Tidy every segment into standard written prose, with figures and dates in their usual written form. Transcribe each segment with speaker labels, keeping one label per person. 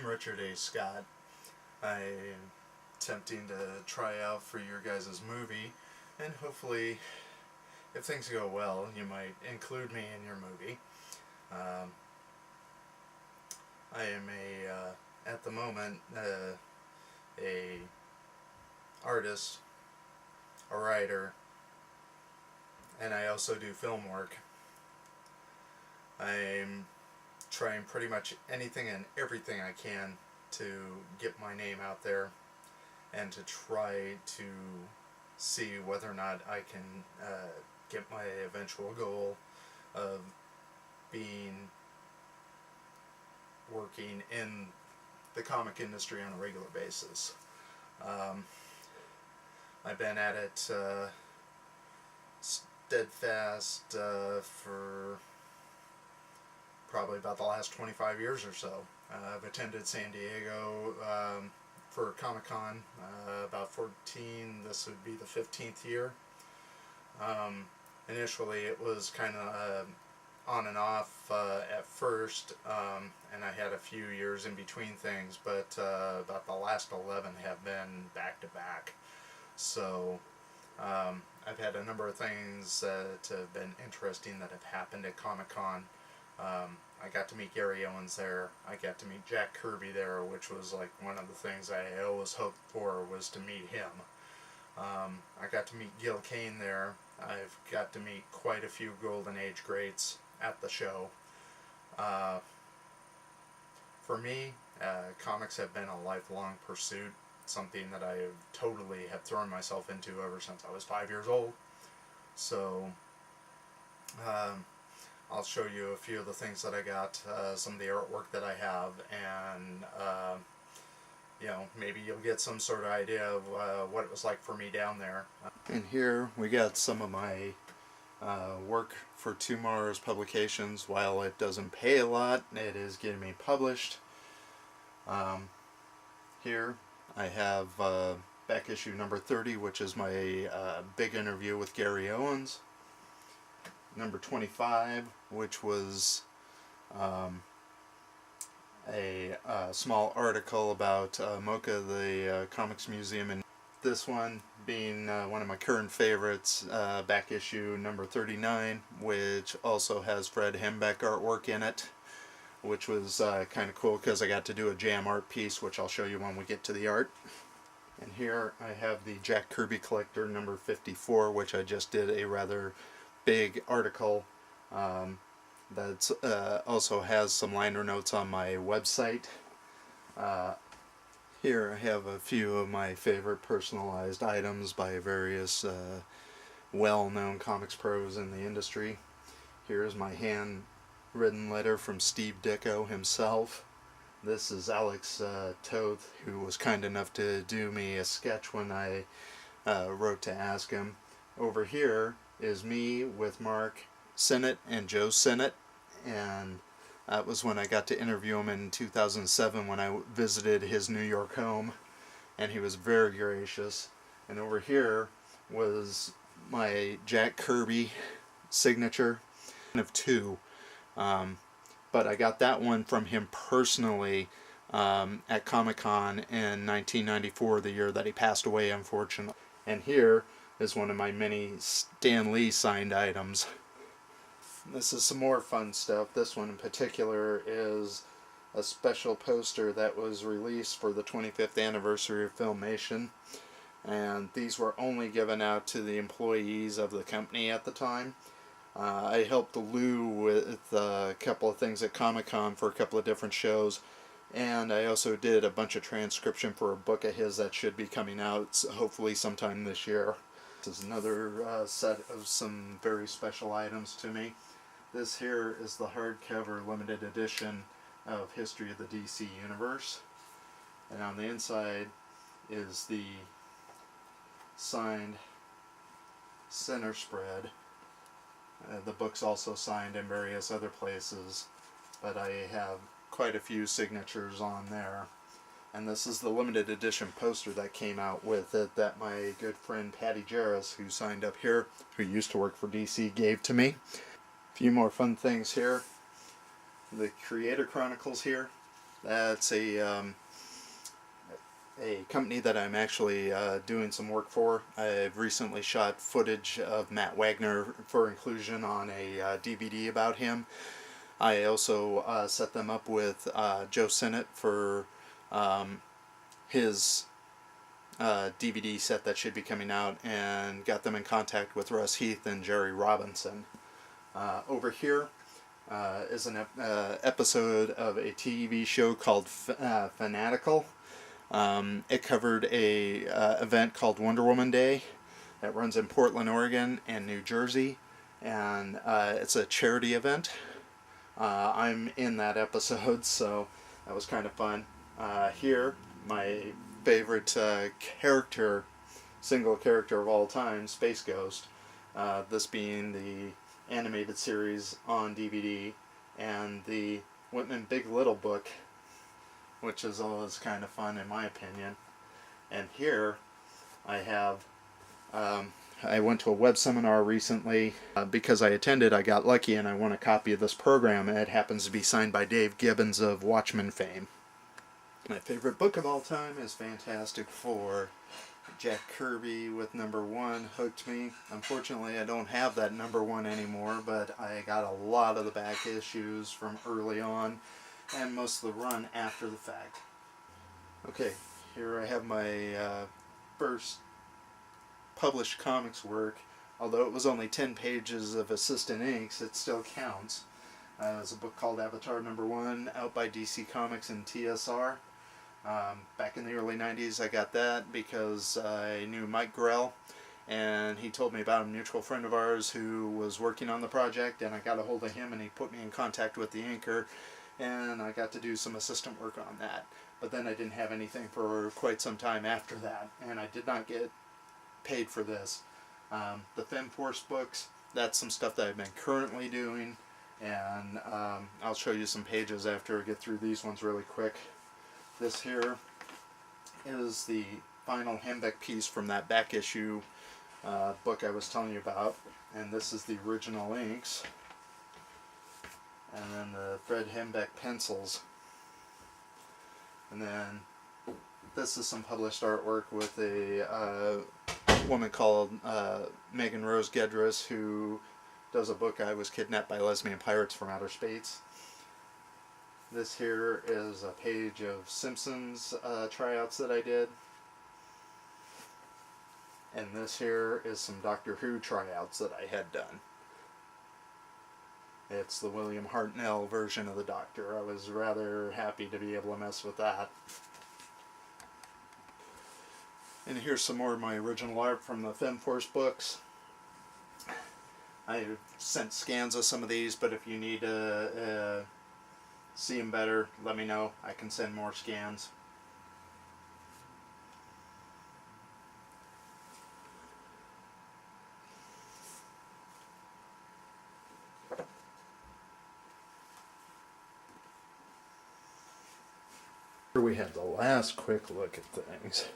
Speaker 1: I'm Richard A. Scott. I'm attempting to try out for your guys' movie, and hopefully, if things go well, you might include me in your movie. I am at the moment, a artist, a writer, and I also do film work. I'm trying pretty much anything and everything I can to get my name out there and to try to see whether or not I can get my eventual goal of working in the comic industry on a regular basis. I've been at it steadfast for probably about the last 25 years or so. I've attended San Diego for Comic-Con about 14, this would be the 15th year. Initially it was kind of on and off at first, and I had a few years in between things, but about the last 11 have been back to back. So I've had a number of things that have been interesting that have happened at Comic-Con. I got to meet Gary Owens there. I got to meet Jack Kirby there, which was like one of the things I always hoped for, was to meet him. I got to meet Gil Kane there. I've got to meet quite a few Golden Age greats at the show. For me, comics have been a lifelong pursuit, something that I totally have thrown myself into ever since I was 5 years old. So I'll show you a few of the things that I got, some of the artwork that I have, and you know, maybe you'll get some sort of idea of what it was like for me down there. And here we got some of my work for Tomorrow's publications. While it doesn't pay a lot, it is getting me published. Here I have back issue number 30, which is my big interview with Gary Owens. Number 25, which was a small article about MoCA, the Comics Museum, and this one being one of my current favorites, back issue number 39, which also has Fred Hembeck artwork in it, which was kind of cool because I got to do a jam art piece, which I'll show you when we get to the art. And here I have the Jack Kirby Collector number 54, which I just did a rather big article that also has some liner notes on my website. Here I have a few of my favorite personalized items by various well-known comics pros in the industry. Here's my handwritten letter from Steve Ditko himself. This is Alex Toth, who was kind enough to do me a sketch when I wrote to ask him. Over here is me with Mark Sinnott and Joe Sinnott, and that was when I got to interview him in 2007 when I visited his New York home, and he was very gracious. And over here was my Jack Kirby signature of 2, but I got that one from him personally at Comic-Con in 1994, the year that he passed away, unfortunately. And here is one of my many Stan Lee signed items. This is some more fun stuff. This one in particular is a special poster that was released for the 25th anniversary of Filmation, and these were only given out to the employees of the company at the time. I helped Lou with a couple of things at Comic-Con for a couple of different shows, and I also did a bunch of transcription for a book of his that should be coming out hopefully sometime this year. This is another set of some very special items to me. This here is the hardcover limited edition of History of the DC Universe, and on the inside is the signed center spread. The book's also signed in various other places, but I have quite a few signatures on there. And this is the limited edition poster that came out with it that my good friend Patty Jarris, who signed up here, who used to work for DC, gave to me. A few more fun things here. The Creator Chronicles here. That's a company that I'm actually doing some work for. I've recently shot footage of Matt Wagner for inclusion on a DVD about him. I also set them up with Joe Sinnott for his DVD set that should be coming out, and got them in contact with Russ Heath and Jerry Robinson. Over here is an episode of a TV show called Fanatical. It covered a event called Wonder Woman Day that runs in Portland, Oregon and New Jersey, and it's a charity event. I'm in that episode, so that was kind of fun. Here, my favorite single character of all time, Space Ghost, this being the animated series on DVD, and the Whitman Big Little book, which is always kind of fun in my opinion. And here I have, I went to a web seminar recently. Because I attended, I got lucky and I won a copy of this program, and it happens to be signed by Dave Gibbons of Watchmen fame. My favorite book of all time is Fantastic Four. Jack Kirby with #1 hooked me. Unfortunately, I don't have that #1 anymore, but I got a lot of the back issues from early on, and most of the run after the fact. Okay, here I have my first published comics work. Although it was only 10 pages of assistant inks, it still counts. It was a book called Avatar #1, out by DC Comics and TSR. Back in the early 90s I got that because I knew Mike Grell, and he told me about a mutual friend of ours who was working on the project, and I got a hold of him and he put me in contact with the inker, and I got to do some assistant work on that. But then I didn't have anything for quite some time after that, and I did not get paid for this. The FemForce books, that's some stuff that I've been currently doing, and I'll show you some pages after I get through these ones really quick. This here is the final Hembeck piece from that back issue book I was telling you about, and this is the original inks, and then the Fred Hembeck pencils, and then this is some published artwork with a woman called Megan Rose Gedris, who does a book, I Was Kidnapped by Lesbian Pirates from Outer Space. This here is a page of Simpsons tryouts that I did. And this here is some Doctor Who tryouts that I had done. It's the William Hartnell version of the Doctor. I was rather happy to be able to mess with that. And here's some more of my original art from the FemForce books. I sent scans of some of these, but if you need to see them better, let me know. I can send more scans. Here we have the last quick look at things.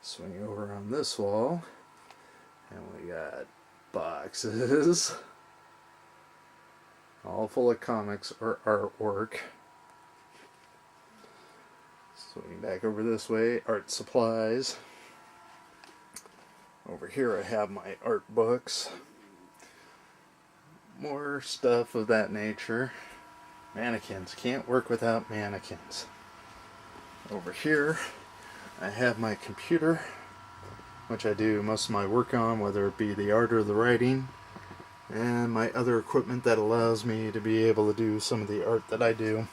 Speaker 1: Swing over on this wall, and we got boxes all full of comics or artwork. Swing back over this way, art supplies. Over here I have my art books. More stuff of that nature. Mannequins, can't work without mannequins. Over here I have my computer, which I do most of my work on, whether it be the art or the writing, and my other equipment that allows me to be able to do some of the art that I do.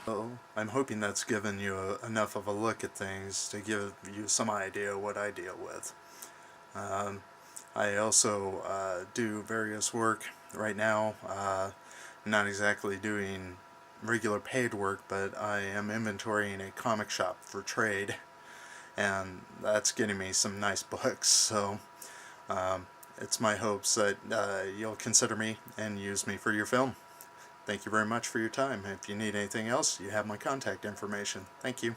Speaker 1: So I'm hoping that's given you enough of a look at things to give you some idea what I deal with. I also do various work right now. Not exactly doing regular paid work, but I am inventorying a comic shop for trade, and that's getting me some nice books. So it's my hopes that you'll consider me and use me for your film. Thank you very much for your time. If you need anything else, you have my contact information. Thank you.